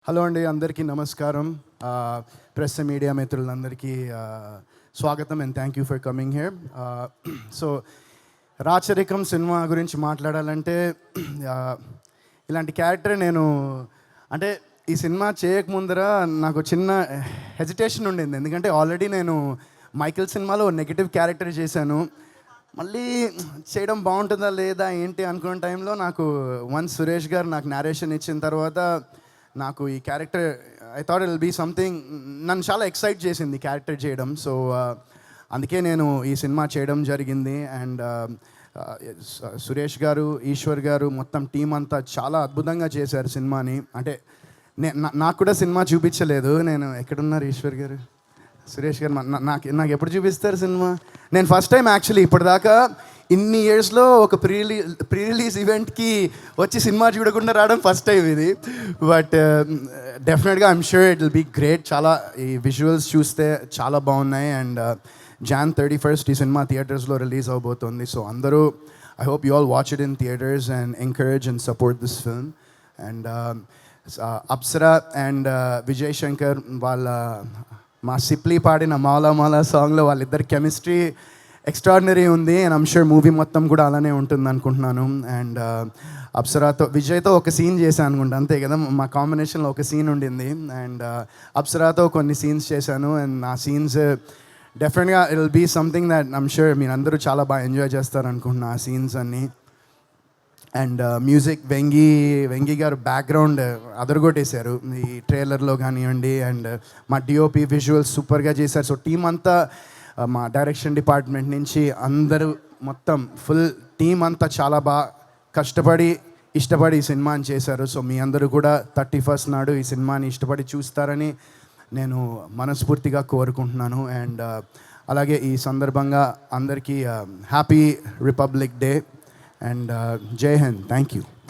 Hello అండి, అందరికీ నమస్కారం. ప్రెస్ మీడియా మిత్రులందరికీ స్వాగతం and thank you for coming here. So Racharikam cinema గురించి మాట్లాడాలంటే ఇలాంటి క్యారెక్టర్ నేను అంటే ఈ సినిమా చేయకముందర నాకు చిన్న హెజిటేషన్ ఉండింది. ఎందుకంటే ఆల్రెడీ నేను మైకిల్ సినిమాలో నెగిటివ్ క్యారెక్టర్ చేశాను. మళ్ళీ చేయడం బాగుంటుందా లేదా ఏంటి అనుకున్న టైంలో నాకు సురేష్ గారు నాకు నేరేషన్ ఇచ్చిన తర్వాత నాకు ఈ character I thought it will be something నన్ను చాలా ఎక్సైట్ చేసింది క్యారెక్టర్ చేయడం. సో అందుకే నేను ఈ సినిమా చేయడం జరిగింది. అండ్ సురేష్ గారు, ఈశ్వర్ గారు, మొత్తం టీం అంతా చాలా అద్భుతంగా చేశారు సినిమాని. అంటే నాకు కూడా సినిమా చూపించలేదు. నేను ఎక్కడున్నారు ఈశ్వర్ గారు, సురేష్ గారు? నాకు ఎప్పుడు చూపిస్తారు సినిమా? నేను ఫస్ట్ టైం యాక్చువల్లీ ఇప్పటిదాకా ఇన్ని ఇయర్స్లో ఒక ప్రీ రిలీజ్ ఈవెంట్కి వచ్చి సినిమా చూడకుండా రావడం ఫస్ట్ టైం ఇది. బట్ డెఫినెట్గా I'm sure it will be great. చాలా ఈ విజువల్స్ చూస్తే చాలా బాగున్నాయి. అండ్ Jan 31st ఈ సినిమా థియేటర్స్లో రిలీజ్ అవబోతుంది. సో అందరూ I hope you all watch it in theatres and encourage and support this film. And Apsara and Vijay Shankar వాళ్ళ మా సిప్లీ పాడిన మాలా మాలా సాంగ్లో వాళ్ళిద్దరు కెమిస్ట్రీ ఎక్స్ట్రాడినరీ ఉంది. అండ్ ఐమ్ షూర్ మూవీ మొత్తం కూడా అలానే ఉంటుంది అనుకుంటున్నాను. అండ్ అప్సరాతో విజయ్తో ఒక సీన్ చేశాను అనుకుంటా, అంతే కదా, మా కాంబినేషన్లో ఒక సీన్ ఉండింది. అండ్ అప్సరాతో కొన్ని సీన్స్ చేశాను. అండ్ ఆ సీన్స్ డెఫినెట్గా it will be something that I'm sure మీరు అందరూ చాలా బాగా ఎంజాయ్ చేస్తారు అనుకుంటున్నా ఆ సీన్స్ అన్నీ. అండ్ మ్యూజిక్ వెంగి గారు బ్యాక్గ్రౌండ్ అదరగొట్టేశారు ఈ ట్రైలర్లో కానివ్వండి. అండ్ మా డిఓపి విజువల్స్ సూపర్గా చేశారు. సో టీం అంతా మా డైరెక్షన్ డిపార్ట్మెంట్ నుంచి అందరూ మొత్తం ఫుల్ టీం అంతా చాలా బాగా కష్టపడి ఇష్టపడి ఈ సినిమాని చేశారు. సో మీ అందరూ కూడా 31st నాడు ఈ సినిమాని ఇష్టపడి చూస్తారని నేను మనస్ఫూర్తిగా కోరుకుంటున్నాను. అండ్ అలాగే ఈ సందర్భంగా అందరికీ హ్యాపీ రిపబ్లిక్ డే అండ్ జై హింద్. Thank you.